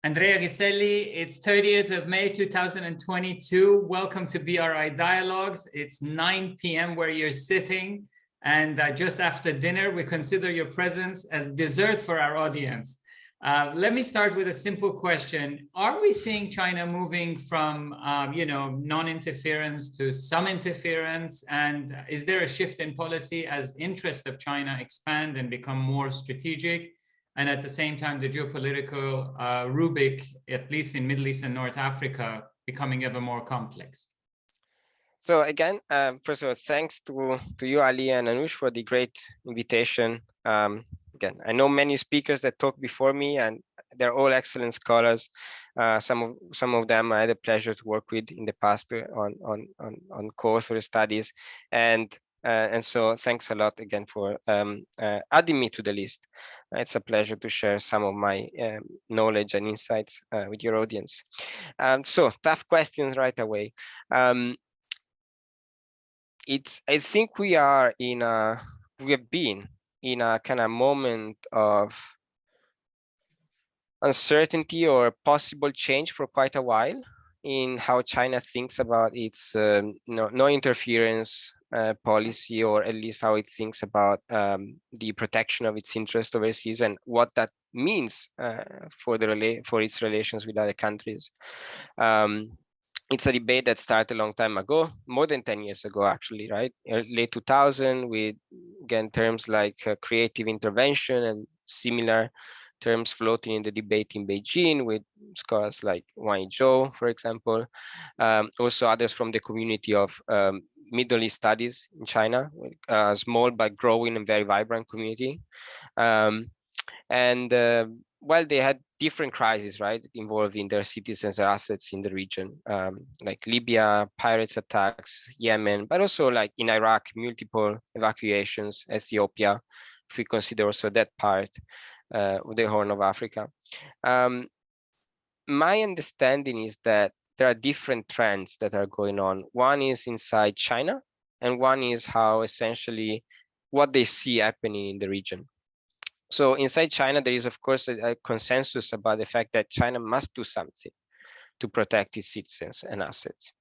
Andrea Ghiselli, it's 30th of May 2022. Welcome to BRI Dialogues. It's 9 p.m. where you're sitting, and just after dinner, we consider your presence as dessert for our audience. Let me start with a simple question. Are we seeing China moving from, non-interference to some interference? And is there a shift in policy as interests of China expand and become more strategic? And at the same time, the geopolitical rubric, at least in Middle East and North Africa, becoming ever more complex. So again, first of all, thanks to you, Ali and Anush, for the great invitation. Again, I know many speakers that talked before me, and they're all excellent scholars. Some of them I had the pleasure to work with in the past on course or studies, and so thanks a lot again for adding me to the list. It's a pleasure to share some of my knowledge and insights with your audience. So tough questions right away. I think we have been in a kind of moment of uncertainty or possible change for quite a while in how China thinks about its no interference policy, or at least how it thinks about the protection of its interest overseas and what that means for its relations with other countries. It's a debate that started a long time ago, more than 10 years ago, actually, right? Late 2000, with, again, terms like creative intervention and similar terms floating in the debate in Beijing with scholars like Wang Zhou, for example. Also others from the community of Middle East studies in China, a small but growing and very vibrant community. Well, they had different crises, right, involving their citizens and assets in the region, like Libya, pirates attacks, Yemen, but also like in Iraq, multiple evacuations, Ethiopia, if we consider also that part of the Horn of Africa. My understanding is that there are different trends that are going on. One is inside China, and one is how essentially what they see happening in the region. So inside China, there is, of course, a consensus about the fact that China must do something to protect its citizens and assets.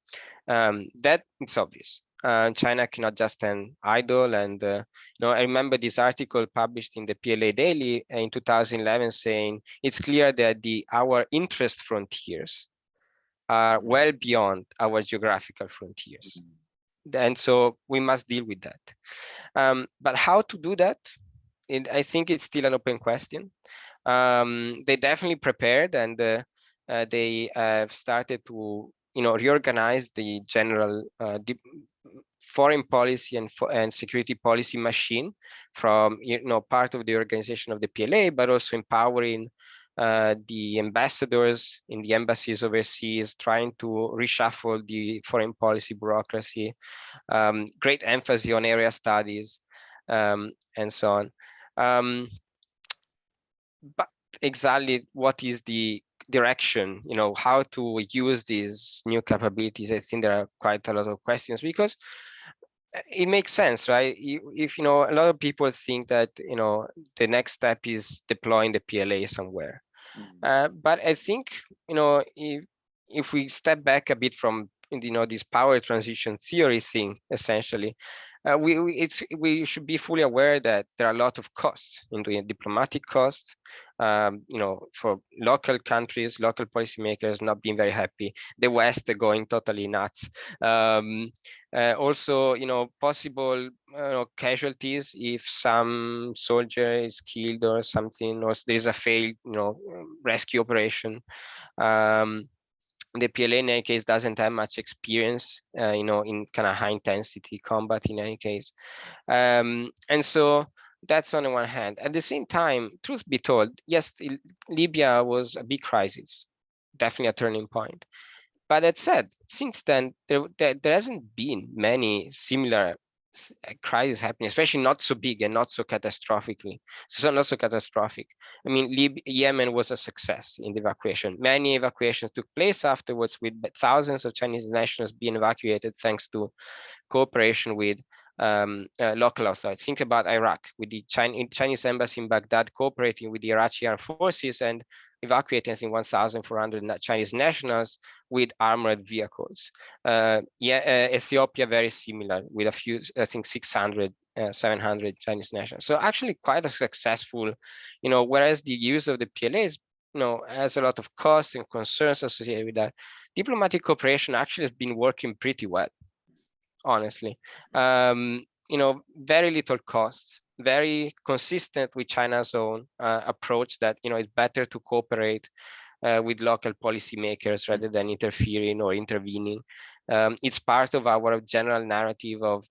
That it's obvious. China cannot just stand idle. And I remember this article published in the PLA Daily in 2011 saying it's clear that our interest frontiers are well beyond our geographical frontiers. And so we must deal with that. But how to do that? I think it's still an open question. They definitely prepared, and they have started to reorganize the general foreign policy and security policy machine from part of the organization of the PLA, but also empowering the ambassadors in the embassies overseas, trying to reshuffle the foreign policy bureaucracy, great emphasis on area studies, and so on. But exactly what is the direction, how to use these new capabilities? I think there are quite a lot of questions, because it makes sense, right? If a lot of people think that the next step is deploying the PLA somewhere, but I think if we step back a bit from this power transition theory thing, essentially, we should be fully aware that there are a lot of costs, diplomatic costs, for local countries, local policymakers not being very happy, the West going totally nuts. Also, possible casualties if some soldier is killed or something, or there's a failed, rescue operation. The PLA in any case doesn't have much experience, in kind of high intensity combat in any case. And so that's on the one hand. At the same time, truth be told, yes, Libya was a big crisis, definitely a turning point. But that said, since then, there hasn't been many similar crisis happening, especially not so big and not so catastrophically. So not so catastrophic. I mean, Yemen was a success in the evacuation. Many evacuations took place afterwards, with thousands of Chinese nationals being evacuated thanks to cooperation with local authorities. Think about Iraq, with the Chinese embassy in Baghdad cooperating with the Iraqi armed forces, and evacuating, I think, 1,400 Chinese nationals with armored vehicles. Ethiopia, very similar, with a few, I think 600, 700 Chinese nationals. So actually quite a successful, whereas the use of the PLAs, has a lot of costs and concerns associated with that. Diplomatic cooperation actually has been working pretty well, honestly. Very little costs, very consistent with China's own approach that, it's better to cooperate with local policymakers rather than interfering or intervening. It's part of our general narrative of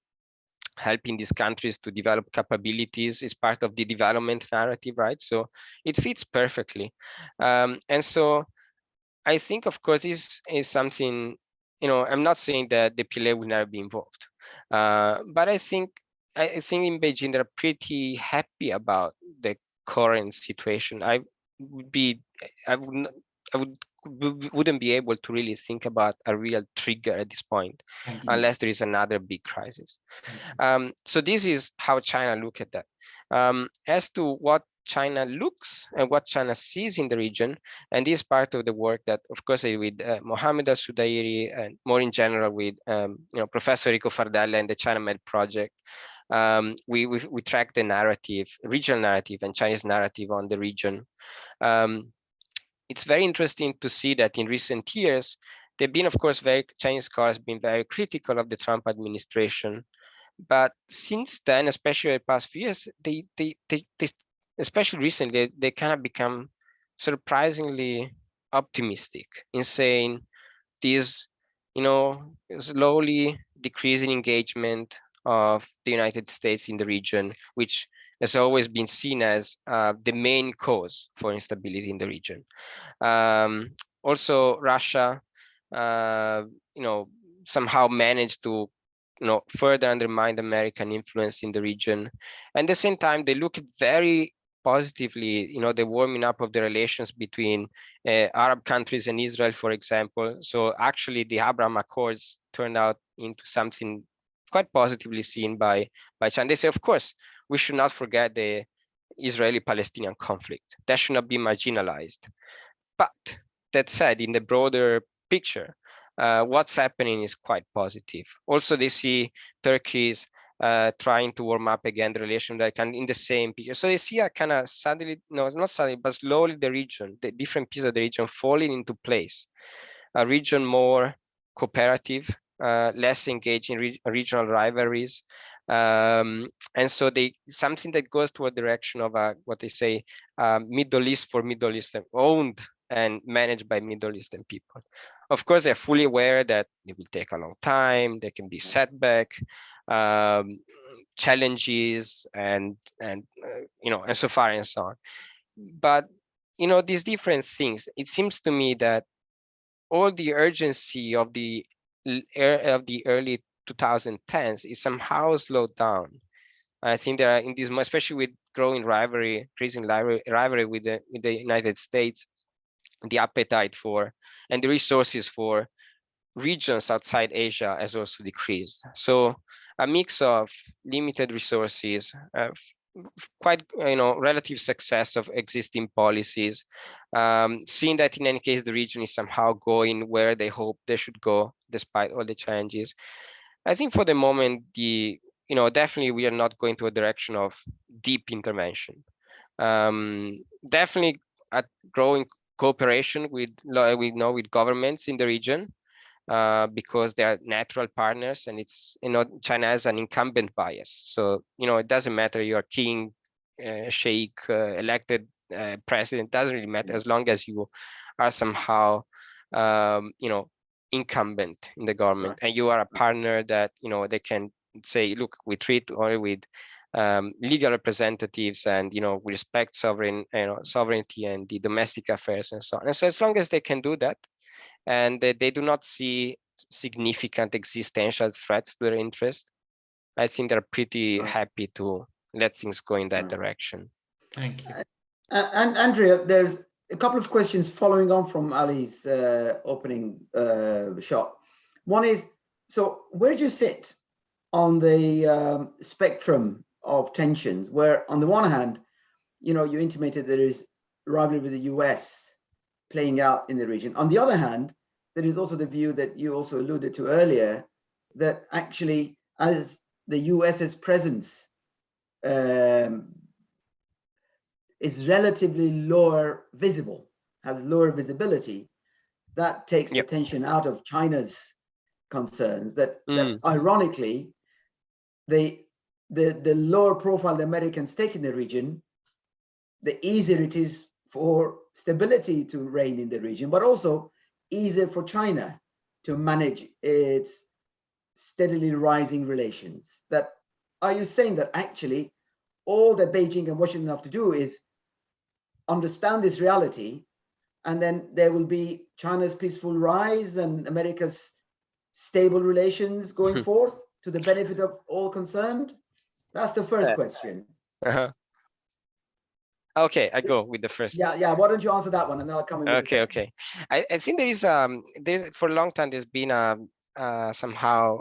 helping these countries to develop capabilities. Is part of the development narrative, right? So it fits perfectly. And so I think, of course, this is something, I'm not saying that the PLA will never be involved, but I think in Beijing, they're pretty happy about the current situation. Wouldn't be able to really think about a real trigger at this point, unless there is another big crisis. So this is how China look at that. As to what China looks and what China sees in the region, and this part of the work that, of course, with Mohammed Al-Sudairi and more in general with Professor Rico Fardella and the ChinaMed project, we track the narrative, regional narrative and Chinese narrative on the region. It's very interesting to see that in recent years, they've been, of course, Chinese scholars have been very critical of the Trump administration. But since then, especially the past few years, they especially recently, they kind of become surprisingly optimistic in saying this, slowly decreasing engagement of the United States in the region, which has always been seen as the main cause for instability in the region. Also, Russia, somehow managed to further undermine American influence in the region. And at the same time, they look very positively, the warming up of the relations between Arab countries and Israel, for example. So actually, the Abraham Accords turned out into something quite positively seen by China. They say, of course, we should not forget the Israeli-Palestinian conflict. That should not be marginalized. But that said, in the broader picture, what's happening is quite positive. Also, they see Turkey's trying to warm up again the relation that can in the same picture. So they see a kind of suddenly, no, not suddenly, but slowly the different pieces of the region falling into place. A region more cooperative, less engaged in regional rivalries. And so something that goes toward the direction of what they say, Middle East for Middle Eastern, owned and managed by Middle Eastern people. Of course, they're fully aware that it will take a long time. There can be setback, challenges, and so far and so on. But these different things. It seems to me that all the urgency of the early 2010s is somehow slowed down. I think there are in this, especially with growing rivalry, increasing rivalry with the United States, the appetite for and the resources for regions outside Asia has also decreased. So a mix of limited resources, quite relative success of existing policies, seeing that in any case the region is somehow going where they hope they should go despite all the challenges. I think for the moment, definitely we are not going to a direction of deep intervention. Definitely a growing cooperation with governments in the region, because they are natural partners, and it's China has an incumbent bias. So it doesn't matter you're king, sheikh, elected president, doesn't really matter as long as you are somehow incumbent in the government, and you are a partner that they can say, look, we treat only with legal representatives, and we respect sovereignty and the domestic affairs and so on. And so as long as they can do that, and they do not see significant existential threats to their interest, I think they're pretty happy to let things go in that direction. Thank you. And Andrea, there's a couple of questions following on from Ali's opening shot. One is, so where do you sit on the spectrum of tensions, where on the one hand, you intimated there is rivalry with the US playing out in the region. On the other hand, there is also the view that you also alluded to earlier, that actually as the US's presence is relatively lower visible, has lower visibility, that takes the tension out of China's concerns, that ironically, the lower profile the Americans take in the region, the easier it is for stability to reign in the region, but also easier for China to manage its steadily rising relations. That, are you saying that actually all that Beijing and Washington have to do is understand this reality, and then there will be China's peaceful rise and America's stable relations going forth to the benefit of all concerned? That's the first question. Okay, I go with the first. Yeah. Why don't you answer that one, and then I'll come in with the second. Okay. I think there's for a long time there's been somehow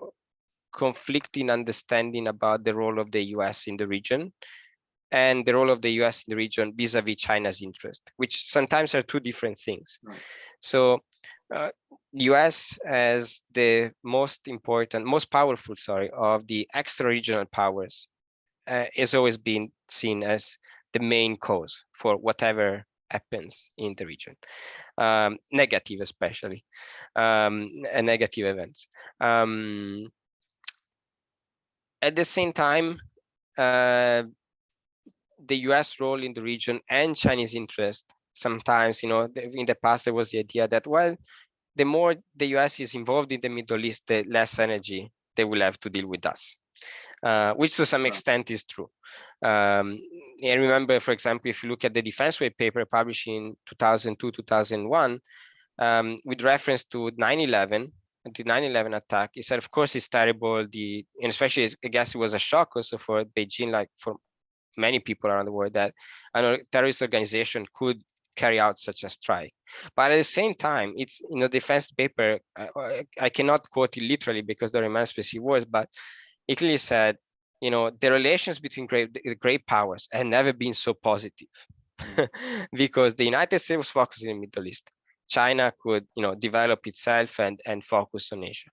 conflicting understanding about the role of the US in the region, and the role of the US in the region vis-a-vis China's interest, which sometimes are two different things. Right. So US as the most powerful, of the extra-regional powers has always been seen as the main cause for whatever happens in the region, negative especially, and negative events. At the same time, the US role in the region and Chinese interest, sometimes, in the past there was the idea that, well, the more the US is involved in the Middle East, the less energy they will have to deal with us, which to some extent is true. I remember, for example, if you look at the Defense Way paper published in 2002, 2001, with reference to 9/11, the 9/11 attack, he said, of course, it's terrible. And especially, I guess it was a shock also for Beijing, like for many people around the world, that a terrorist organization could carry out such a strike. But at the same time, it's defense paper. I cannot quote it literally because there are specific words, but it clearly said, the relations between the great powers have never been so positive, because the United States was focused in the Middle East. China could, develop itself and focus on Asia.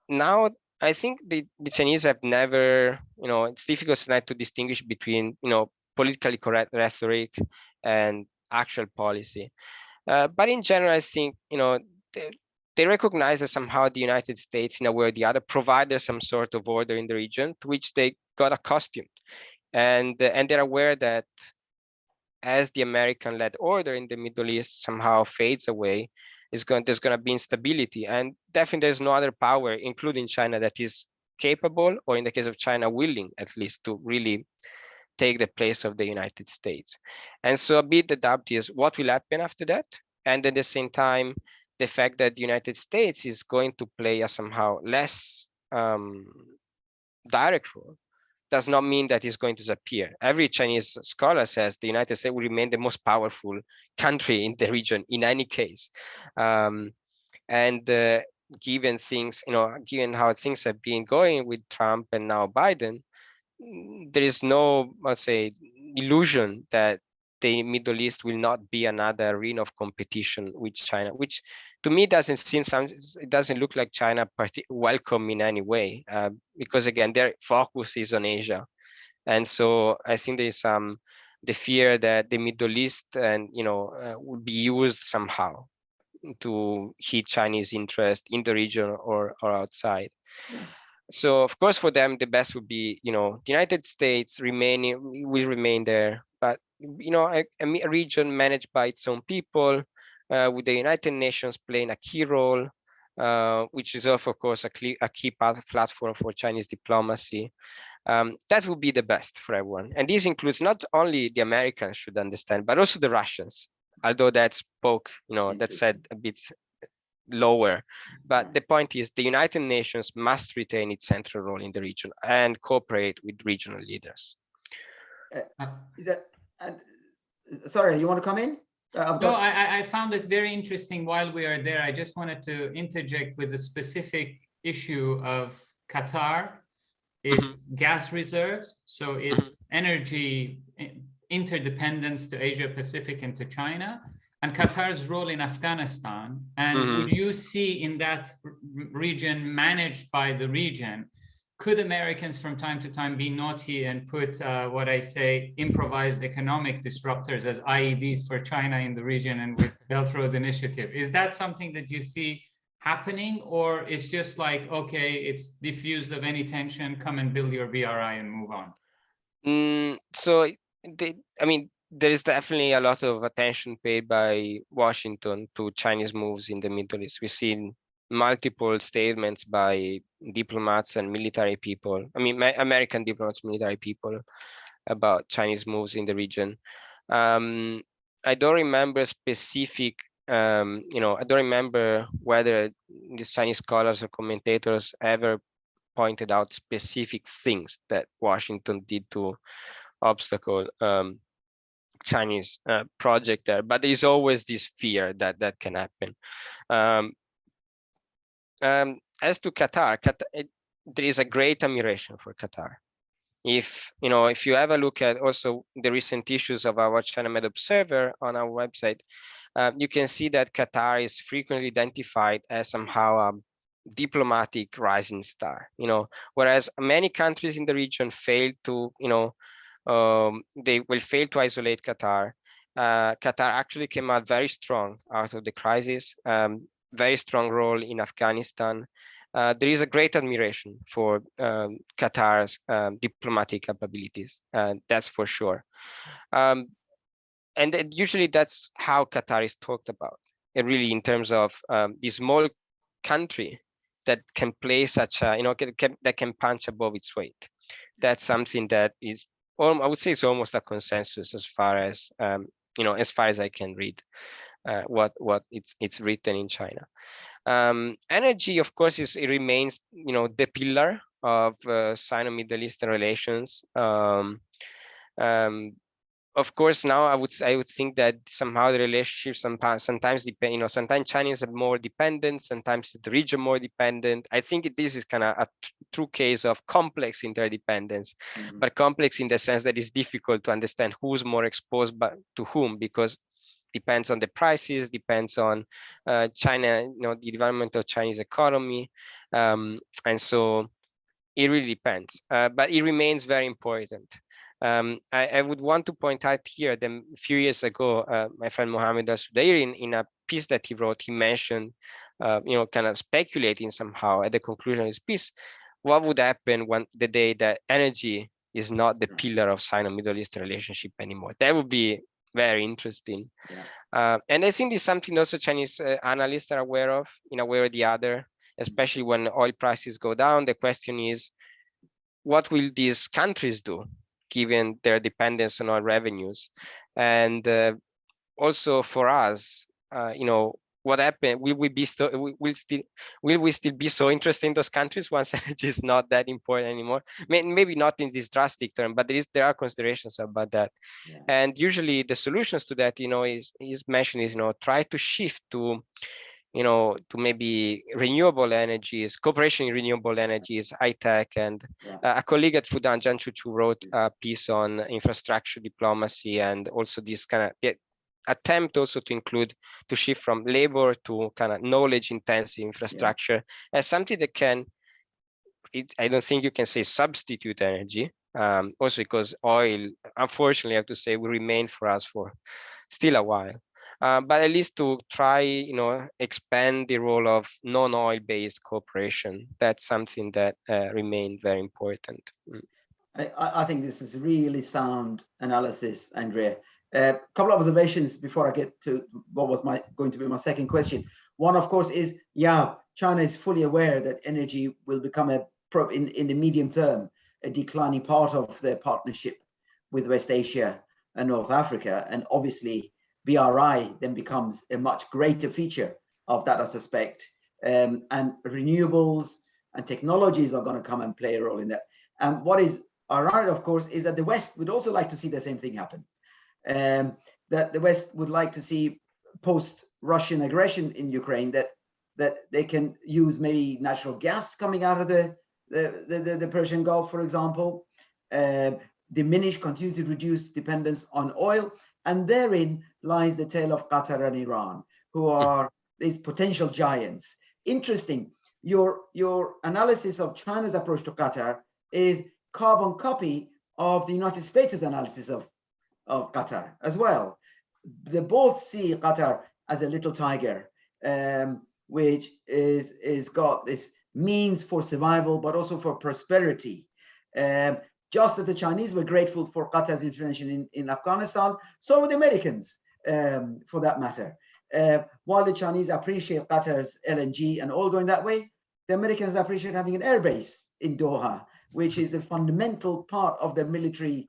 Now, I think the Chinese have never, it's difficult tonight to distinguish between, politically correct rhetoric and actual policy. But in general, I think, they recognize that somehow the United States, in a way or the other, provided some sort of order in the region to which they got accustomed. And they're aware that as the American-led order in the Middle East somehow fades away, there's going to be instability. And definitely there's no other power, including China, that is capable, or in the case of China, willing at least to really take the place of the United States. And so a bit the doubt is what will happen after that? And at the same time, the fact that the United States is going to play a somehow less direct role does not mean that it's going to disappear. Every Chinese scholar says the United States will remain the most powerful country in the region in any case. Given things, given how things have been going with Trump and now Biden, there is no, let's say, illusion that the Middle East will not be another arena of competition with China, which to me it doesn't look like China welcome in any way, because again, their focus is on Asia. And so I think there's the fear that the Middle East will be used somehow to hit Chinese interest in the region or outside. Yeah. So of course, for them, the best would be, the United States will remain there, but a region managed by its own people, with the United Nations playing a key role, which is also, of course, a key platform for Chinese diplomacy. That would be the best for everyone. And this includes not only the Americans should understand, but also the Russians, although that said a bit lower. But the point is the United Nations must retain its central role in the region and cooperate with regional leaders. Sorry, you want to come in? No, I found it very interesting while we are there. I just wanted to interject with the specific issue of Qatar, its gas reserves, so its energy interdependence to Asia Pacific and to China, and Qatar's role in Afghanistan, and would you see in that region managed by the region, could Americans from time to time be naughty and put what I say improvised economic disruptors as IEDs for China in the region and with Belt Road Initiative? Is that something that you see happening, or it's just like, okay, it's diffused of any tension, come and build your BRI and move on? I mean, there is definitely a lot of attention paid by Washington to Chinese moves in the Middle East. We've seen multiple statements by diplomats and military people, I mean, American diplomats, military people, about Chinese moves in the region. I don't remember specific, I don't remember whether the Chinese scholars or commentators ever pointed out specific things that Washington did to obstacle Chinese project there, but there is always this fear that that can happen. As to Qatar, there is a great admiration for Qatar. If you ever look at also the recent issues of our ChinaMed Observer on our website, you can see that Qatar is frequently identified as somehow a diplomatic rising star. Whereas many countries in the region fail to, they will fail to isolate Qatar. Qatar actually came out very strong out of the crisis, very strong role in Afghanistan. There is a great admiration for Qatar's diplomatic capabilities, that's for sure. And usually that's how Qatar is talked about, really in terms of this small country that can play such a, that can punch above its weight. That's something that is, I would say, it's almost a consensus as far as as far as I can read what it's written in China. Energy, of course, it remains the pillar of Sino-Middle Eastern relations. Of course, now I would think that somehow the relationship sometimes depend. Sometimes China is more dependent, sometimes the region more dependent. I think this is kind of a true case of complex interdependence, but complex in the sense that it's difficult to understand who's more exposed to whom, because depends on the prices, depends on China, the development of Chinese economy, and so it really depends. But it remains very important. I would want to point out here that a few years ago, my friend Mohammed Al-Sudairi, in a piece that he wrote, he mentioned, kind of speculating somehow at the conclusion of his piece, what would happen when the day that energy is not the pillar of Sino-Middle East relationship anymore? That would be very interesting. And I think this is something also Chinese analysts are aware of in a way or the other, especially when oil prices go down. The question is, what will these countries do given their dependence on oil revenues? And also for us, what happened? Will we still be so interested in those countries once energy is not that important anymore? Maybe not in this drastic term, but there are considerations about that. And usually the solutions to that, is mentioned is, try to shift to maybe renewable energies, cooperation in renewable energies, high tech. And a colleague at Fudan, Jan Chuchu, wrote a piece on infrastructure diplomacy, and also this kind of attempt also to shift from labor to kind of knowledge intensive infrastructure as something that can, I don't think you can say substitute energy, also because oil, unfortunately, I have to say, will remain for us for still a while. But at least to try, expand the role of non-oil based cooperation. That's something that remained very important. I think this is really sound analysis, Andrea. A couple of observations before I get to what was going to be my second question. One, of course, is China is fully aware that energy will become in the medium term a declining part of their partnership with West Asia and North Africa, and obviously BRI then becomes a much greater feature of that, I suspect, and renewables and technologies are going to come and play a role in that. And what is ironic, of course, is that the West would also like to see the same thing happen. That the West would like to see post-Russian aggression in Ukraine that they can use maybe natural gas coming out of the Persian Gulf, for example, continue to reduce dependence on oil, And therein lies the tale of Qatar and Iran, who are these potential giants. Interesting. Your analysis of China's approach to Qatar is carbon copy of the United States' analysis of Qatar as well. They both see Qatar as a little tiger, which is got this means for survival, but also for prosperity. Just as the Chinese were grateful for Qatar's intervention in Afghanistan, so were the Americans, for that matter. While the Chinese appreciate Qatar's LNG and oil going that way, the Americans appreciate having an airbase in Doha, which is a fundamental part of their military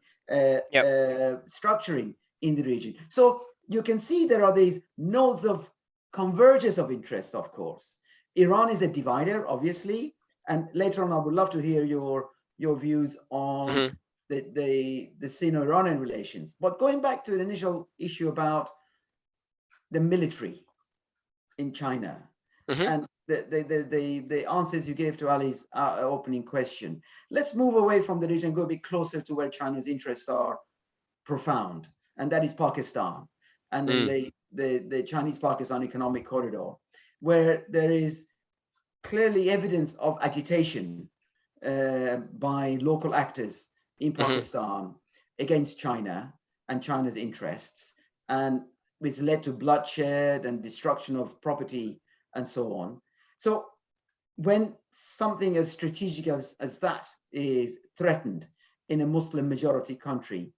structuring in the region. So you can see there are these nodes of convergence of interest, of course. Iran is a divider, obviously, and later on I would love to hear your views on the Sino-Iranian relations. But going back to the initial issue about the military in China and the answers you gave to Ali's opening question, let's move away from the region and go a bit closer to where China's interests are profound, and that is Pakistan, and then the Chinese-Pakistan economic corridor, where there is clearly evidence of agitation by local actors in Pakistan against China and China's interests, and which led to bloodshed and destruction of property and so on. So when something as strategic as that is threatened in a Muslim majority country,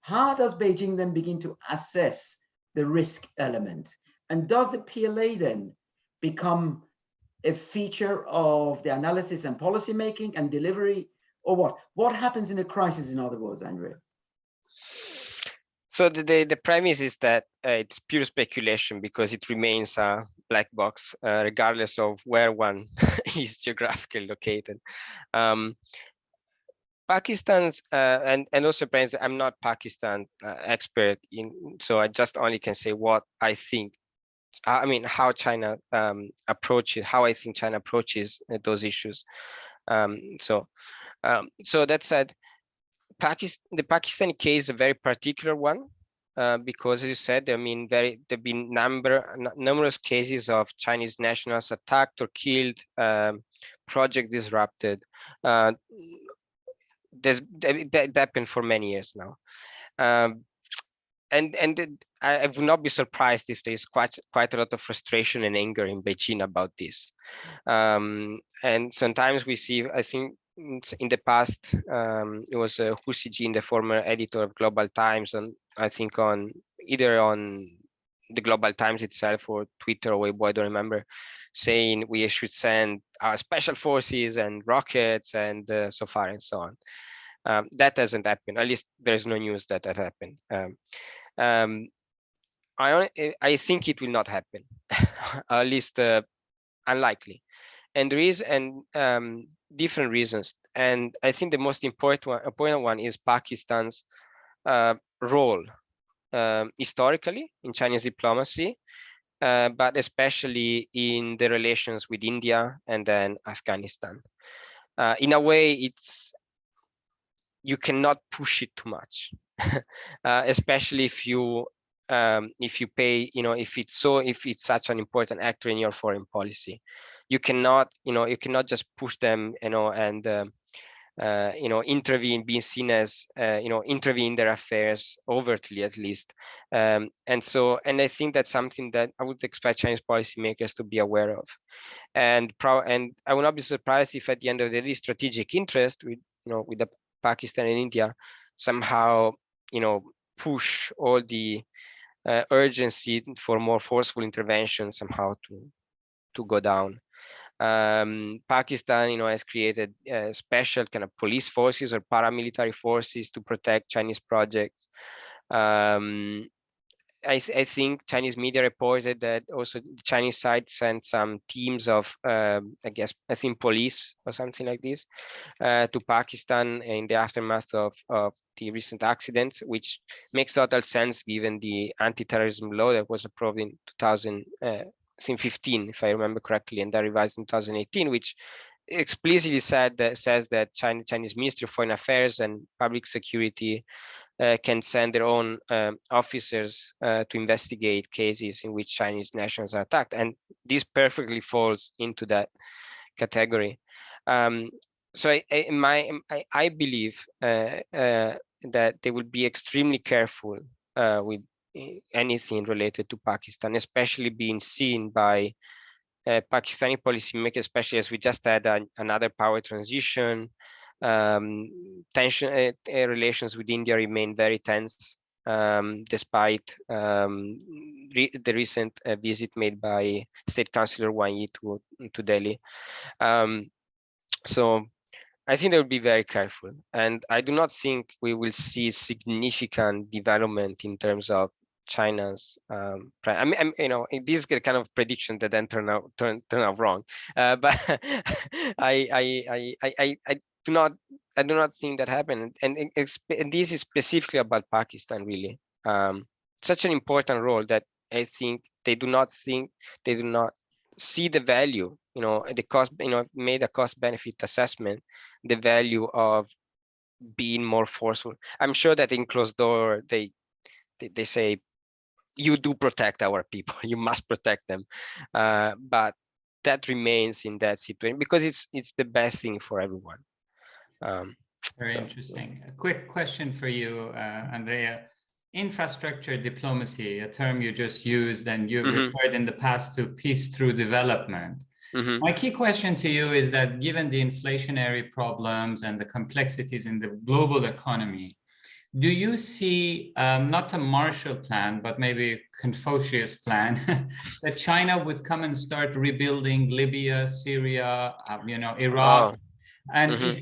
how does Beijing then begin to assess the risk element? And does the PLA then become a feature of the analysis and policy making and delivery, or what? What happens in a crisis, in other words, Andrea? So the premise is that it's pure speculation because it remains a black box, regardless of where one is geographically located. Pakistan's and also, I'm not Pakistan expert so I just only can say what I think. I mean, how China approaches, how I think China approaches those issues. So that said, the Pakistani case is a very particular one because, as you said, I mean, there've been numerous cases of Chinese nationals attacked or killed, project disrupted. That happened for many years now. And I would not be surprised if there's quite a lot of frustration and anger in Beijing about this. And sometimes we see, I think in the past, it was Hu Xijin, the former editor of Global Times, and I think either on the Global Times itself or Twitter or Weibo, I don't remember, saying we should send our special forces and rockets and so far and so on. That hasn't happened. At least there's no news that happened. I think it will not happen, at least unlikely. And there is different reasons. And I think the most important one is Pakistan's role historically in Chinese diplomacy, but especially in the relations with India and then Afghanistan. In a way, you cannot push it too much, especially if you pay, if it's such an important actor in your foreign policy. You cannot just push them, and intervene, being seen as intervene in their affairs overtly, at least. And I think that's something that I would expect Chinese policymakers to be aware of. And I will not be surprised if at the end of the day, strategic interest with the Pakistan and India somehow push all the urgency for more forceful intervention somehow to go down. Pakistan has created special kind of police forces or paramilitary forces to protect Chinese projects. I think Chinese media reported that also the Chinese side sent some teams of, I think police or something like this, to Pakistan in the aftermath of the recent accidents, which makes total sense given the anti-terrorism law that was approved in 2015, if I remember correctly, and that revised in 2018, which explicitly says that Chinese Ministry of Foreign Affairs and Public Security can send their own officers to investigate cases in which Chinese nationals are attacked, and this perfectly falls into that category. So I believe that they will be extremely careful with anything related to Pakistan, especially being seen by Pakistani policymakers, especially as we just had another power transition. Relations with India remain very tense, despite the recent visit made by State Councillor Wang Yi to Delhi. So I think they will be very careful, and I do not think we will see significant development in terms of China's. I mean, you know, this is the kind of prediction that then turn out wrong. But I do not think that happened, and this is specifically about Pakistan, really. Such an important role that I think they do not see the value, you know, the cost, you know, made a cost benefit assessment, the value of being more forceful. I'm sure that in closed door they say, you do protect our people, you must protect them, but that remains in that situation because it's the best thing for everyone. Very interesting. A quick question for you, Andrea. Infrastructure diplomacy, a term you just used, and you've referred in the past to peace through development. My key question to you is that given the inflationary problems and the complexities in the global economy, do you see not a Marshall Plan, but maybe a Confucius Plan that China would come and start rebuilding Libya, Syria, you know, Iraq? And is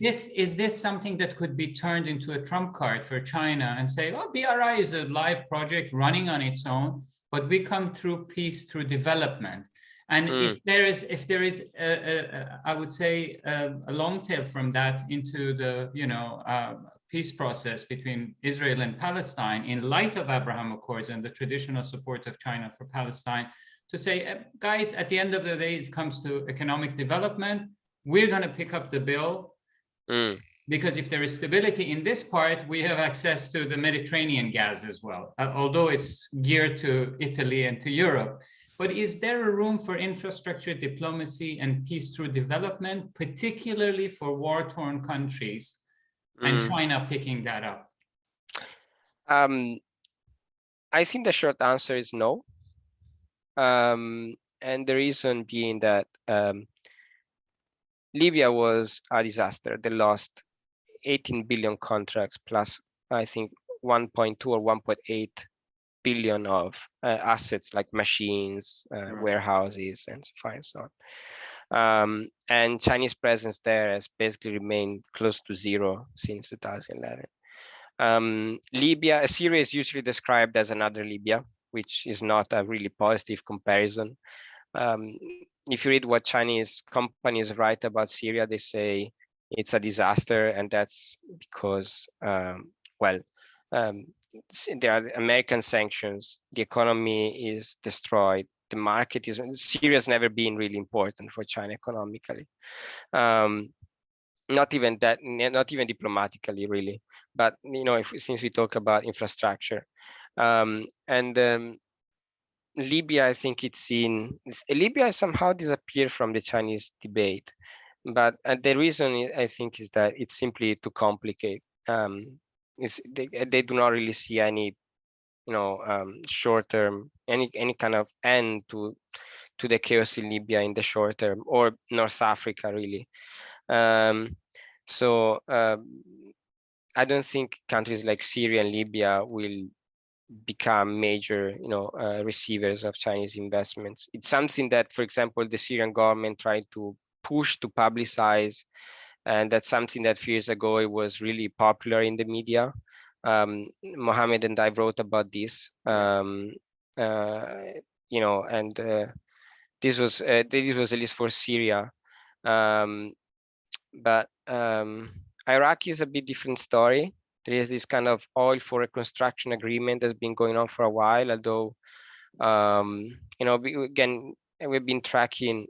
this something that could be turned into a trump card for China and say, well, BRI is a live project running on its own, but we come through peace through development? And if there is I would say a long tail from that into the, you know, peace process between Israel and Palestine in light of Abraham Accords and the traditional support of China for Palestine, to say, guys, at the end of the day, it comes to economic development, we're going to pick up the bill, because if there is stability in this part, we have access to the Mediterranean gas as well, although it's geared to Italy and to Europe. But is there a room for infrastructure diplomacy and peace through development, particularly for war-torn countries, and China picking that up? I think the short answer is no. And the reason being that Libya was a disaster. They lost 18 billion contracts plus, I think, 1.2 or 1.8 billion of assets like machines, warehouses, and so on. And Chinese presence there has basically remained close to zero since 2011. Syria is usually described as another Libya, which is not a really positive comparison. If you read what Chinese companies write about Syria, they say it's a disaster, and that's because, there are American sanctions, the economy is destroyed, the market is, Syria's never been really important for China economically. Not even diplomatically, really. But, you know, since we talk about infrastructure, Libya, I think Libya somehow disappeared from the Chinese debate, but the reason I think is that it's simply too complicated. They do not really see any, you know, short term, any kind of end to the chaos in Libya in the short term, or North Africa, really. So I don't think countries like Syria and Libya will become major, you know, receivers of Chinese investments. It's something that, for example, the Syrian government tried to push to publicize, and that's something that a few years ago it was really popular in the media. Mohammed and I wrote about this, you know, and this was at least for Syria, but Iraq is a bit different story. There is this kind of oil for reconstruction agreement that's been going on for a while, although, you know, we've been tracking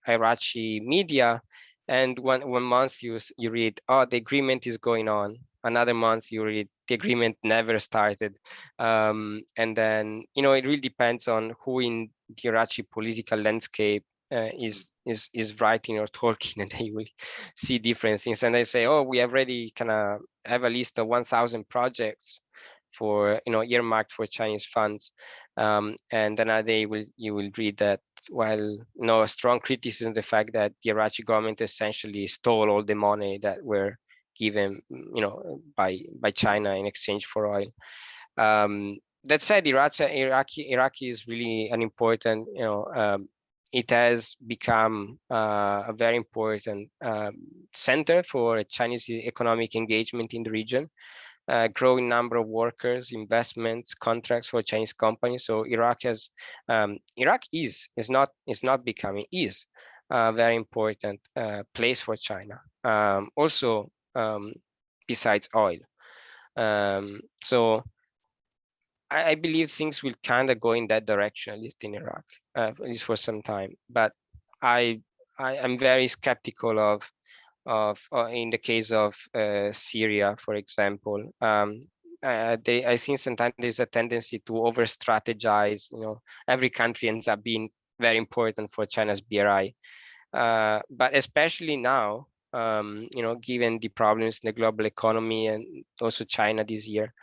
Iraqi media, And one month you read, oh, the agreement is going on. Another month you read, the agreement never started. And then, you know, it really depends on who in the Iraqi political landscape is writing or talking, and they will see different things. And they say, oh, we already kind of have a list of 1,000 projects for, you know, earmarked for Chinese funds. And then you will read that, while, you know, a strong criticism of the fact that the Iraqi government essentially stole all the money that were given, you know, by China in exchange for oil. That said, Iraq is really an important, you know, it has become a very important center for Chinese economic engagement in the region. Growing number of workers, investments, contracts for Chinese companies. So Iraq has, Iraq is not becoming, is a very important place for China. Also, besides oil. So I believe things will kind of go in that direction, at least in Iraq, at least for some time. But I'm very skeptical of in the case of Syria, for example. I think sometimes there's a tendency to over strategize. You know, every country ends up being very important for China's BRI. But especially now, you know, given the problems in the global economy and also China this year,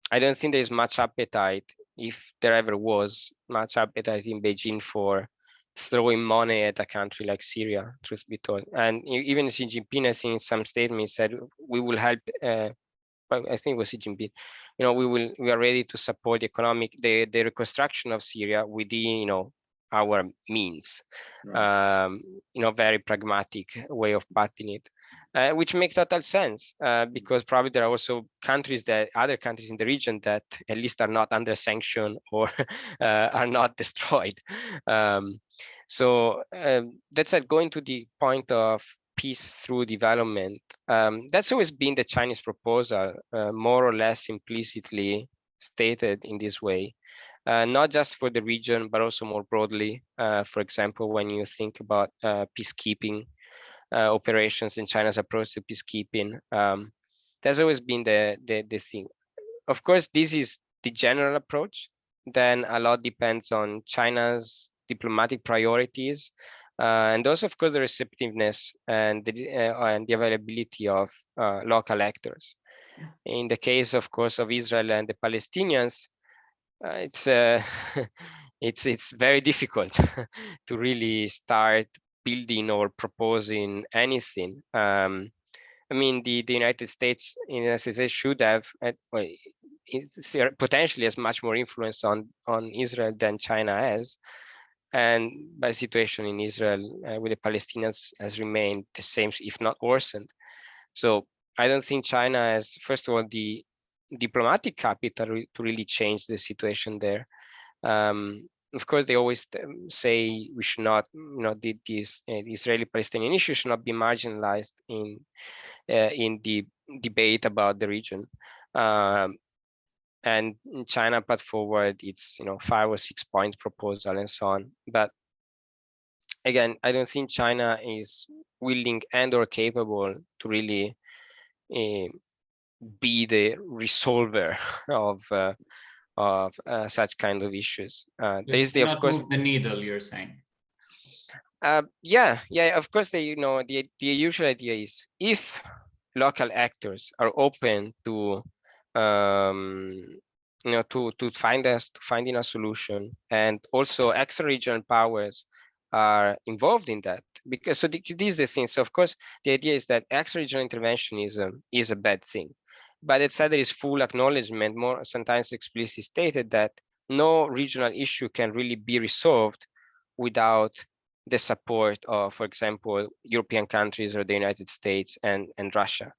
I don't think there's much appetite, if there ever was much appetite in Beijing for throwing money at a country like Syria, truth be told. And even Xi Jinping, I think in some statement said, we will help, I think it was Xi Jinping, you know, we are ready to support the reconstruction of Syria within, you know, our means. Right. You know, very pragmatic way of putting it. Which makes total sense, because probably there are also other countries in the region that at least are not under sanction or are not destroyed. So that's going to the point of peace through development. That's always been the Chinese proposal, more or less implicitly stated in this way. Not just for the region, but also more broadly. For example, when you think about peacekeeping operations in China's approach to peacekeeping, that's always been the thing. Of course, this is the general approach. Then a lot depends on China's diplomatic priorities, and also, of course, the receptiveness and the availability of local actors. In the case, of course, of Israel and the Palestinians, it's it's very difficult to really start building or proposing anything. I mean, the United States, should have potentially has much more influence on Israel than China has, and the situation in Israel with the Palestinians has remained the same, if not worsened. So I don't think China has, first of all, the diplomatic capital to really change the situation there. Of course, they always say we should not, you know, the Israeli-Palestinian issue should not be marginalized in the debate about the region. And China put forward its, you know, 5 or 6 point proposal and so on. But again, I don't think China is willing and or capable to really be the resolver of such kind of issues. There's of course, move the needle, you're saying. Yeah, of course, you know, the usual idea is, if local actors are open to you know, to finding a solution, and also extra regional powers are involved in that, because so this is the thing. So of course, the idea is that extra regional interventionism is a bad thing, but it's there is full acknowledgement, more sometimes explicitly stated, that no regional issue can really be resolved without the support of, for example, European countries or the United States and Russia.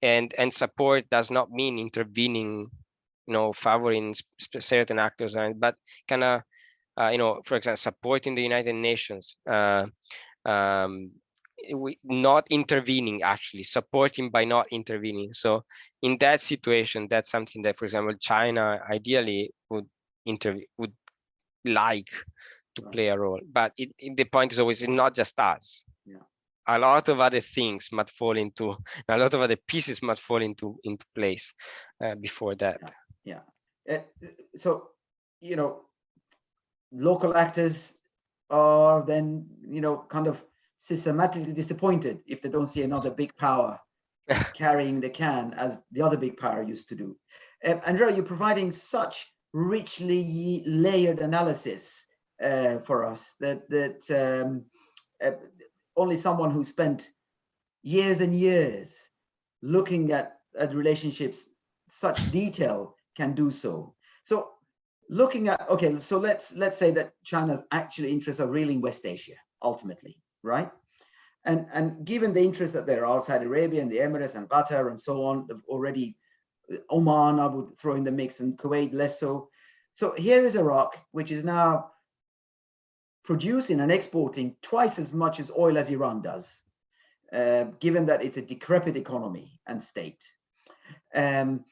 And support does not mean intervening, you know, favoring certain actors, but kind of, you know, for example, supporting the United Nations, not intervening, actually supporting by not intervening. So in that situation, that's something that, for example, China ideally would like to play a role. But the point is always not just us. Yeah. A lot of other things might fall into, a lot of other pieces might fall into place before that. Yeah. So, you know, local actors are then, you know, kind of systematically disappointed if they don't see another big power carrying the can as the other big power used to do. Andrea, you're providing such richly layered analysis for us that only someone who spent years and years looking at relationships such detail can do so. So looking at, okay, so let's say that China's actual interests are really in West Asia ultimately, right? And given the interest that there are, Saudi Arabia and the Emirates and Qatar and so on, already Oman I would throw in the mix, and Kuwait less so. So here is Iraq, which is now producing and exporting twice as much as oil as Iran does, given that it's a decrepit economy and state. And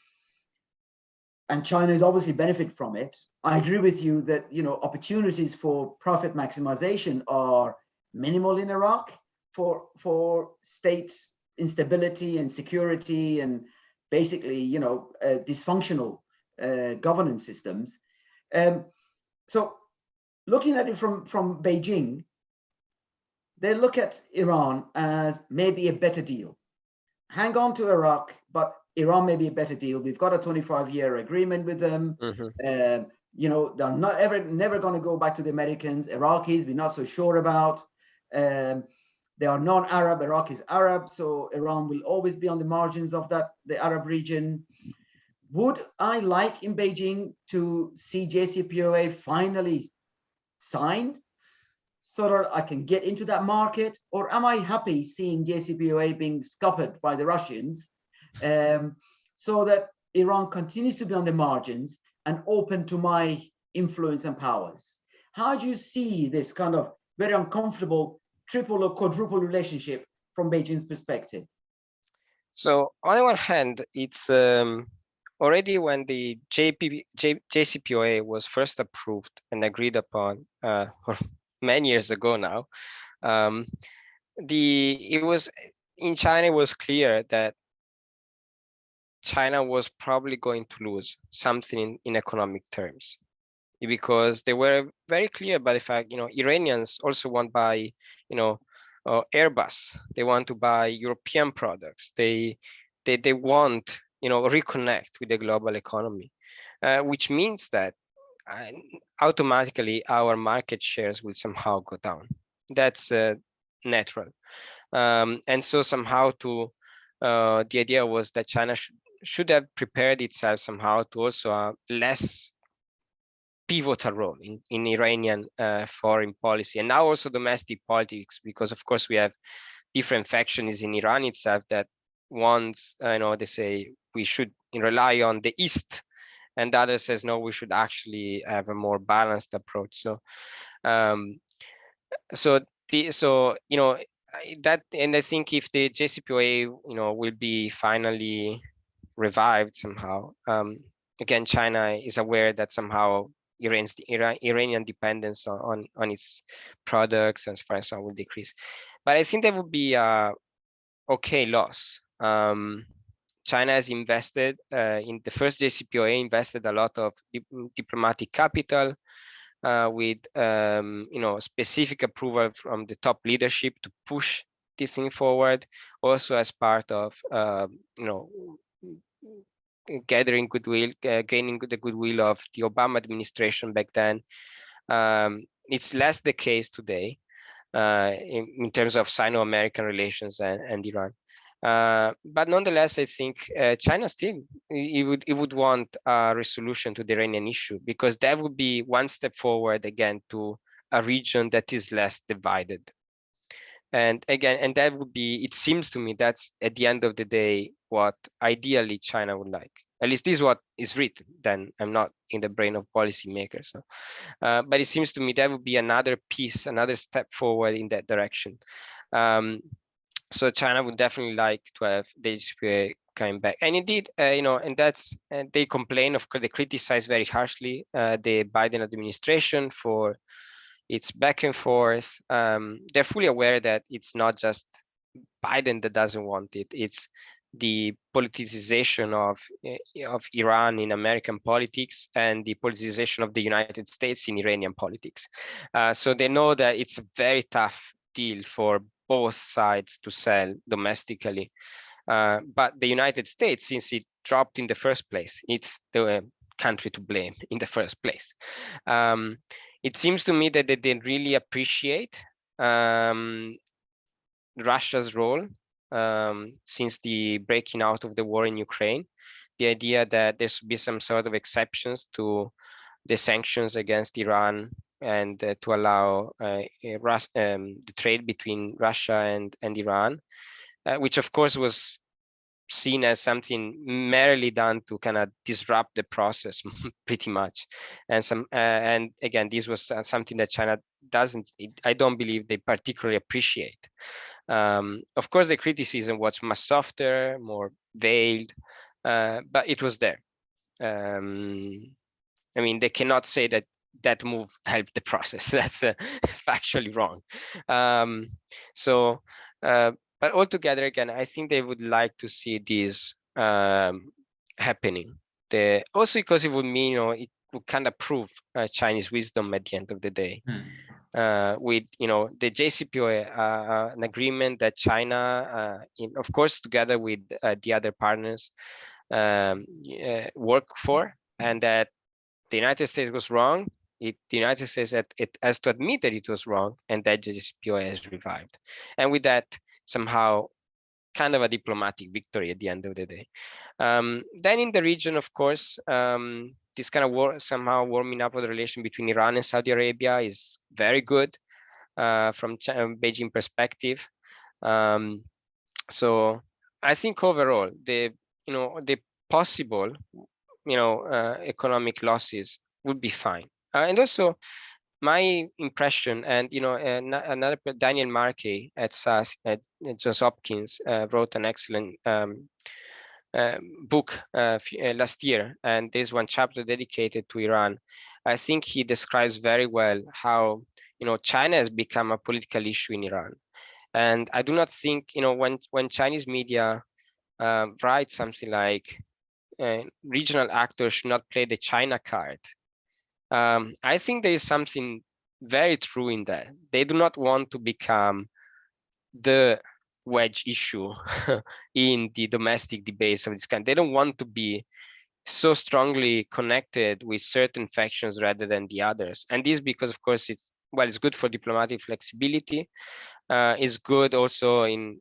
China is obviously benefit from it. I agree with you that, you know, opportunities for profit maximization are minimal in Iraq for state instability and security and basically, you know, dysfunctional governance systems. So looking at it from Beijing, they look at Iran as maybe a better deal. Hang on to Iraq, but Iran may be a better deal. We've got a 25-year agreement with them. You know, they're never going to go back to the Americans. Iraqis, we're not so sure about. They are non-Arab. Iraq is Arab, so Iran will always be on the margins of the Arab region. Would I like in Beijing to see JCPOA finally signed so that I can get into that market? Or am I happy seeing JCPOA being scuppered by the Russians so that Iran continues to be on the margins and open to my influence and powers? How do you see this kind of very uncomfortable triple or quadruple relationship from Beijing's perspective? So on the one hand, it's already when the JCPOA was first approved and agreed upon many years ago now, it was in China, it was clear that China was probably going to lose something in economic terms, because they were very clear about the fact, you know, Iranians also want to buy, you know, Airbus. They want to buy European products. They want, you know, reconnect with the global economy, which means that automatically our market shares will somehow go down. That's natural. And so somehow the idea was that China should have prepared itself somehow to also a less pivotal role in Iranian foreign policy, and now also domestic politics, because of course we have different factions in Iran itself that want, you know, they say we should rely on the East, and the other says no, we should actually have a more balanced approach. So so you know that, and I think if the JCPOA, you know, will be finally revived somehow, again, China is aware that somehow Iranian dependence on its products and so far so will decrease. But I think that would be a okay loss. China has invested in the first JCPOA, invested a lot of diplomatic capital with you know, specific approval from the top leadership to push this thing forward. Also as part of you know, gathering goodwill, gaining the goodwill of the Obama administration back then. It's less the case today in terms of Sino-American relations and Iran. But nonetheless, I think China still it would want a resolution to the Iranian issue, because that would be one step forward again to a region that is less divided. And again, and that would be, it seems to me, that's at the end of the day what ideally China would like. At least this is what is written. Then I'm not in the brain of policymakers. So. But it seems to me that would be another piece, another step forward in that direction. So China would definitely like to have the JCPOA coming back. And indeed, you know, and that's, and they complain, of course, they criticize very harshly the Biden administration for, It's back and forth. They're fully aware that it's not just Biden that doesn't want it. It's the politicization of Iran in American politics and the politicization of the United States in Iranian politics. So they know that it's a very tough deal for both sides to sell domestically. But the United States, since it dropped in the first place, it's the country to blame in the first place. It seems to me that they didn't really appreciate Russia's role since the breaking out of the war in Ukraine. The idea that there should be some sort of exceptions to the sanctions against Iran and to allow the trade between Russia and Iran, which of course was seen as something merely done to kind of disrupt the process pretty much. And again, this was something that China I don't believe they particularly appreciate. Of course, the criticism was much softer, more veiled, but it was there. I mean, they cannot say that that move helped the process. That's factually wrong. But altogether, again, I think they would like to see this happening. Also because it would mean, it would kind of prove Chinese wisdom at the end of the day. With the JCPOA, an agreement that China, of course, together with the other partners, work for, and that the United States was wrong. The United States it has to admit that it was wrong, and that JCPOA has revived. And with that, somehow, kind of a diplomatic victory at the end of the day. Then in the region, of course, this kind of war somehow warming up of the relation between Iran and Saudi Arabia is very good from Beijing perspective. So I think overall the possible economic losses would be fine. And also my impression, and another Daniel Markey at SAS at Johns Hopkins wrote an excellent book last year, and there's one chapter dedicated to Iran. I think he describes very well how China has become a political issue in Iran, and I do not think when Chinese media write something like regional actors should not play the China card. I think there is something very true in that. They do not want to become the wedge issue in the domestic debates of this kind. They don't want to be so strongly connected with certain factions rather than the others. And this because, of course, it's good for diplomatic flexibility. It's good also in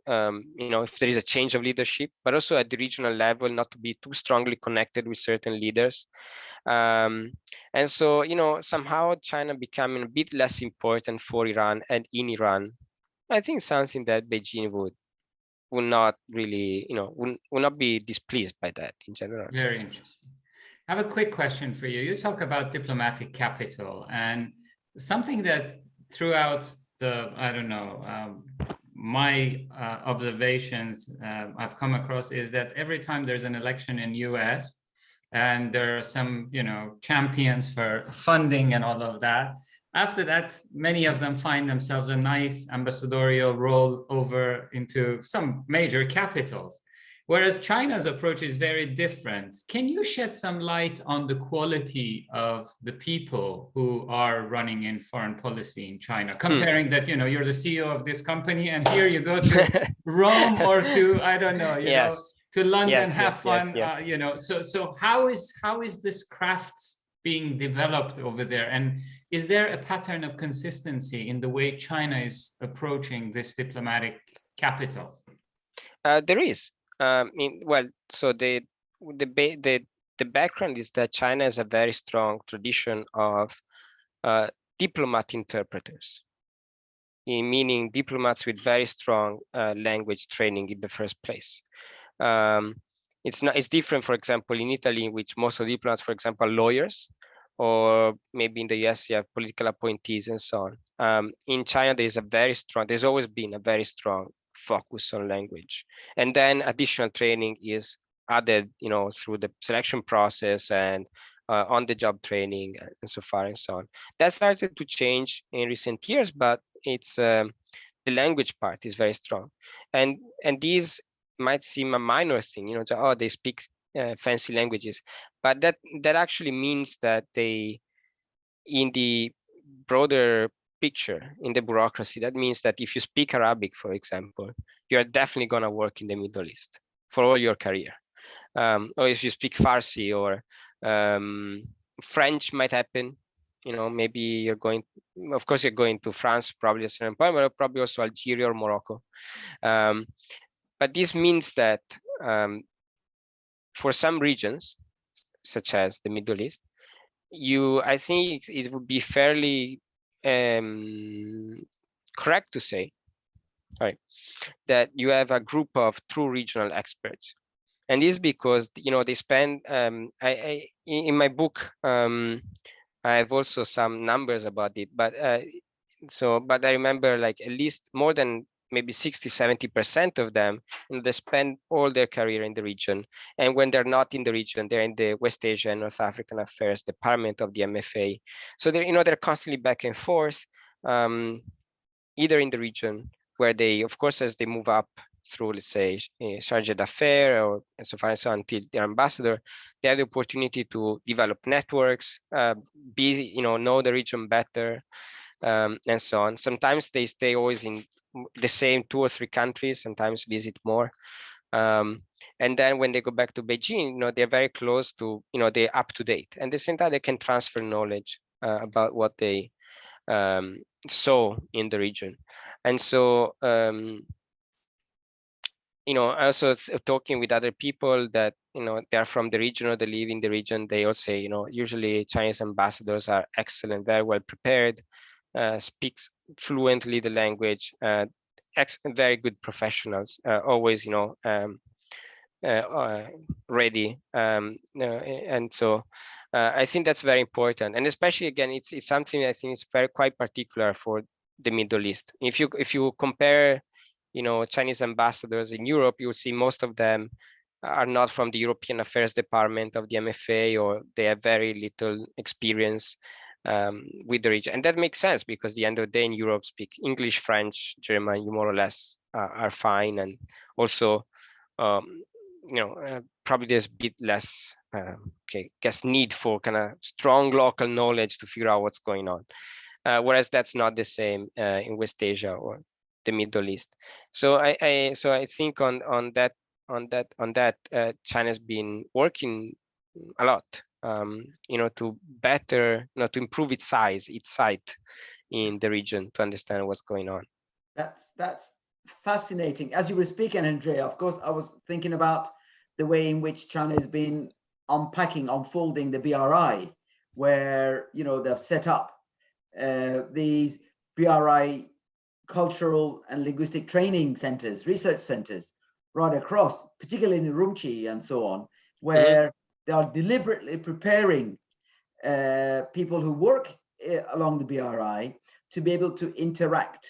if there is a change of leadership, but also at the regional level, not to be too strongly connected with certain leaders. And so somehow China becoming a bit less important for Iran and in Iran, I think something that Beijing would not really would not be displeased by that in general. Very interesting. I have a quick question for you. You talk about diplomatic capital, and something that throughout my observations I've come across is that every time there's an election in US and there are some champions for funding and all of that, after that many of them find themselves a nice ambassadorial role over into some major capitals, whereas China's approach is very different. Can you shed some light on the quality of the people who are running in foreign policy in China, comparing that, you're the CEO of this company and here you go to Rome or to, I don't know, to London, have fun, so how is this craft being developed over there? And is there a pattern of consistency in the way China is approaching this diplomatic capital? There is. So the background is that China has a very strong tradition of diplomat interpreters, meaning diplomats with very strong language training in the first place. It's different, for example, in Italy, in which most of the diplomats, for example, are lawyers, or maybe in the US you have political appointees and so on. In China, there's always been a very strong focus on language, and then additional training is added through the selection process and on-the-job training, and so far and so on. That started to change in recent years, but it's the language part is very strong, and these might seem a minor thing, oh, they speak fancy languages, but that actually means that they, in the broader picture, in the bureaucracy, that means that if you speak Arabic, for example, you are definitely going to work in the Middle East for all your career. Or if you speak Farsi or French might happen, maybe you're going, of course, you're going to France probably at a certain point, but probably also Algeria or Morocco. But this means that for some regions, such as the Middle East, I think it would be fairly correct to say, right, that you have a group of true regional experts. And this is because, they spend, in my book, I have also some numbers about it, but I remember like at least more than maybe 60–70% of them, they spend all their career in the region. And when they're not in the region, they're in the West Asia and North African Affairs department of the MFA. So they're constantly back and forth, either in the region, where they, of course, as they move up through, let's say, charge d'affaires or and so far and so on, until they're ambassador, they have the opportunity to develop networks, know the region better, and so on. Sometimes they stay always in the same 2 or 3 countries, sometimes visit more. And then when they go back to Beijing, they're very close to, they're up to date. And at the same time, they can transfer knowledge about what they saw in the region. And so, also talking with other people that, they're from the region or they live in the region, they all say, usually Chinese ambassadors are excellent, very well prepared, speaks fluently the language, very good professionals, always, ready. And so I think that's very important. And especially, again, it's something I think is quite particular for the Middle East. If you compare, Chinese ambassadors in Europe, you'll see most of them are not from the European Affairs Department of the MFA, or they have very little experience with the region. And that makes sense, because at the end of the day in Europe, speak English, French, German, you more or less are fine. And also, probably there's a bit less, need for kind of strong local knowledge to figure out what's going on. Whereas that's not the same in West Asia or the Middle East. So I think on that China's been working a lot, to better, to improve its sight in the region, to understand what's going on. That's fascinating. As you were speaking, Andrea, of course, I was thinking about the way in which China has been unfolding the BRI, where, they've set up these BRI cultural and linguistic training centers, research centers, right across, particularly in Urumqi and so on, where they are deliberately preparing people who work along the BRI to be able to interact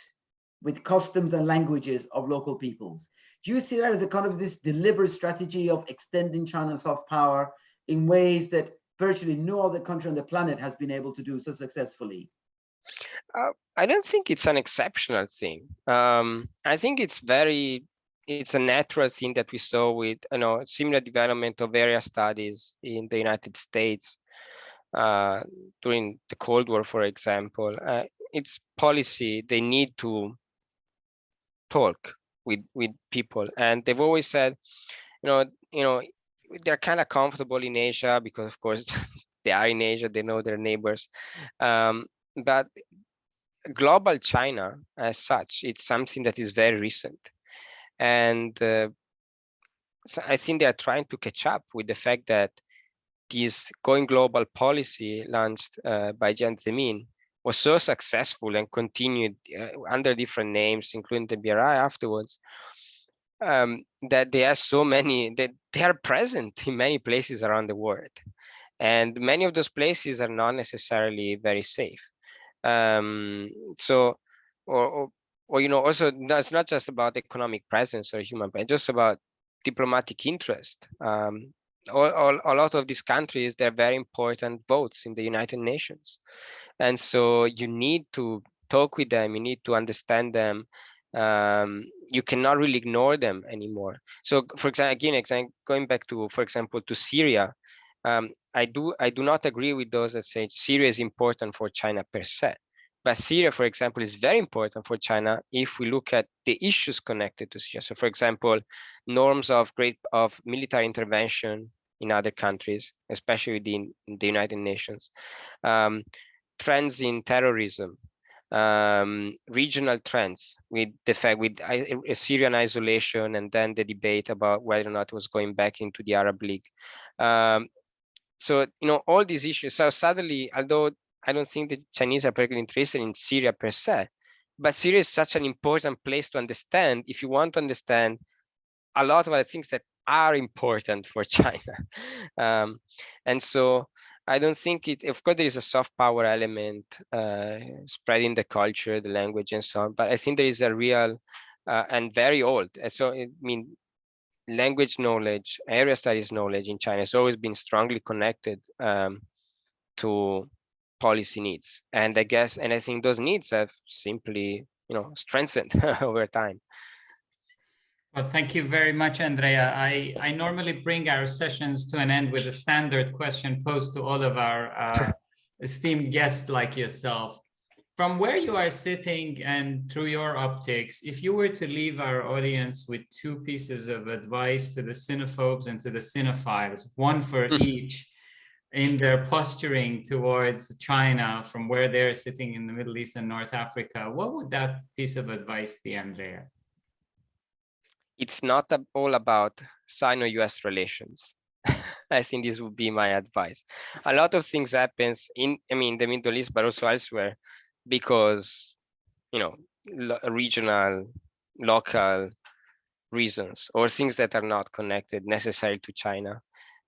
with customs and languages of local peoples. Do you see that as a kind of this deliberate strategy of extending China's soft power in ways that virtually no other country on the planet has been able to do so successfully? I don't think it's an exceptional thing. I think it's a natural thing that we saw with, similar development of area studies in the United States during the Cold War, for example. It's policy. They need to talk with people, and they've always said, they're kind of comfortable in Asia because, of course, they are in Asia. They know their neighbors, but global China as such, it's something that is very recent. And so I think they are trying to catch up with the fact that this going global policy launched by Jiang Zemin was so successful and continued under different names, including the BRI afterwards, that there are so many, that they are present in many places around the world. And many of those places are not necessarily very safe. So, or also, it's not just about economic presence or human presence, just about diplomatic interest. a lot of these countries, they're very important votes in the United Nations. And so you need to talk with them, you need to understand them. You cannot really ignore them anymore. So for example, going back to, for example, to Syria, I do not agree with those that say Syria is important for China per se. But Syria, for example, is very important for China if we look at the issues connected to Syria. So for example, norms of military intervention in other countries, especially within the United Nations, trends in terrorism, regional trends with the fact with Syrian isolation, and then the debate about whether or not it was going back into the Arab League. So, all these issues. So suddenly, although I don't think the Chinese are particularly interested in Syria per se, but Syria is such an important place to understand if you want to understand a lot of other things that are important for China. And so I don't think of course, there is a soft power element, spreading the culture, the language, and so on. But I think there is a real and very old. And so, language knowledge, area studies knowledge in China has always been strongly connected to policy needs. And I think those needs have simply, strengthened over time. Well, thank you very much, Andrea. I normally bring our sessions to an end with a standard question posed to all of our esteemed guests like yourself. From where you are sitting and through your optics, if you were to leave our audience with two pieces of advice to the cinephobes and to the cinephiles, one for each, in their posturing towards China from where they're sitting in the Middle East and North Africa, what would that piece of advice be, Andrea? It's not all about Sino-US relations. I think this would be my advice. A lot of things happens in the Middle East, but also elsewhere, because regional, local reasons or things that are not connected necessarily to China.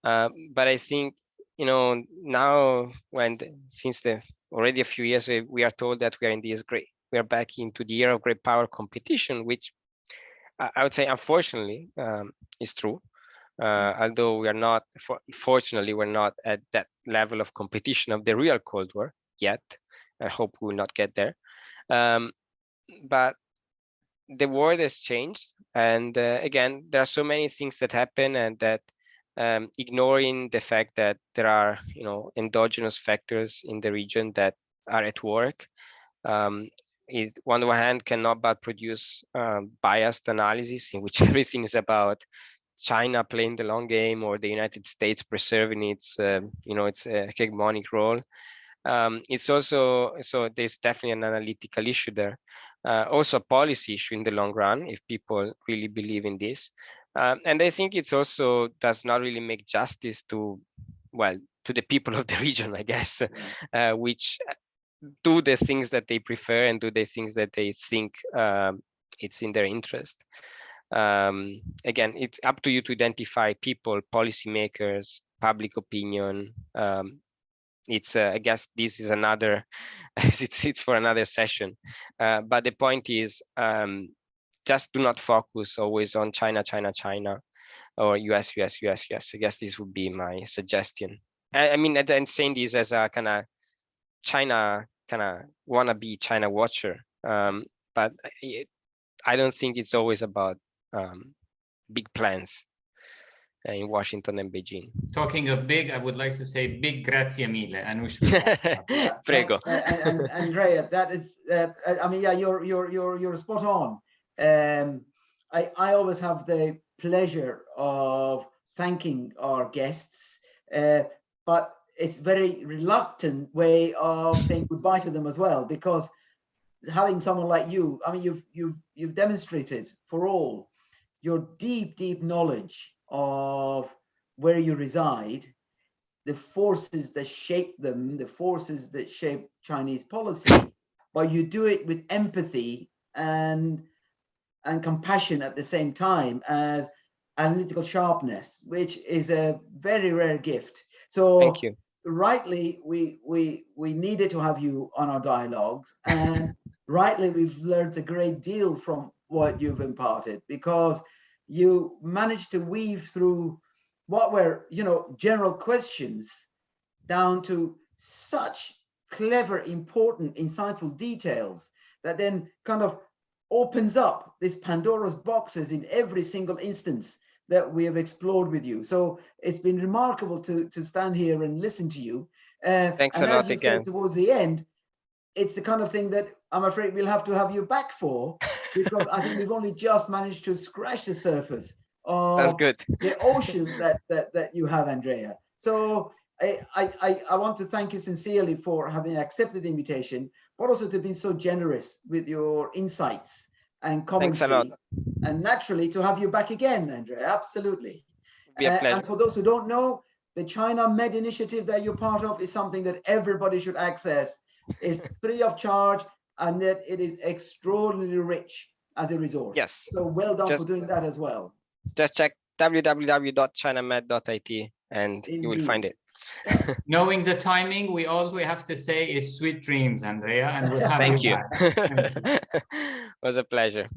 But I think now since already a few years we are told that we are back into the era of great power competition, which I would say unfortunately is true. Although we are not, fortunately, we're not at that level of competition of the real Cold War yet. I hope we will not get there. But the world has changed. And again, there are so many things that happen, and that ignoring the fact that there are, endogenous factors in the region that are at work. It, on the one hand, cannot but produce biased analysis in which everything is about China playing the long game or the United States preserving its, its hegemonic role. It's also, so there's definitely an analytical issue there. Also a policy issue in the long run, if people really believe in this. And I think it's also does not really make justice to the people of the region, I guess, which do the things that they prefer and do the things that they think it's in their interest. Again, it's up to you to identify people, policymakers, public opinion. It's I guess this is another, it's for another session. But the point is, just do not focus always on China, or US. I guess this would be my suggestion. I'm saying this as a kind of China wannabe China watcher, but I don't think it's always about big plans in Washington and Beijing. Talking of big, I would like to say big grazie mille, Anush. Prego. And Andrea, that is, you're spot on. I always have the pleasure of thanking our guests, but it's very reluctant way of saying goodbye to them as well, because having someone like you, you've demonstrated for all your deep knowledge of where you reside, the forces that shape them, the forces that shape Chinese policy, but you do it with empathy and compassion at the same time as analytical sharpness, which is a very rare gift. So thank you. Rightly, we needed to have you on our dialogues, and rightly we've learned a great deal from what you've imparted, because you managed to weave through what were, you know, general questions down to such clever, important, insightful details that then kind of opens up this Pandora's boxes in every single instance that we have explored with you. So it's been remarkable to stand here and listen to you. Thanks and a lot as you again. said towards the end, it's the kind of thing that I'm afraid we'll have to have you back for, because I think we've only just managed to scratch the surface That's of good. the ocean that you have, Andrea. So I want to thank you sincerely for having accepted the invitation, but also to be so generous with your insights and Thanks a lot. commentary, and naturally to have you back again, Andrea. Absolutely. Be a pleasure. And for those who don't know, the ChinaMed initiative that you're part of is something that everybody should access. It's free of charge, and that it is extraordinarily rich as a resource. Yes. So well done for doing that as well. Just check www.chinamed.it and you will find it. Yeah. Knowing the timing, all we have to say is sweet dreams, Andrea, and we'll have Thank you you. back. It was a pleasure.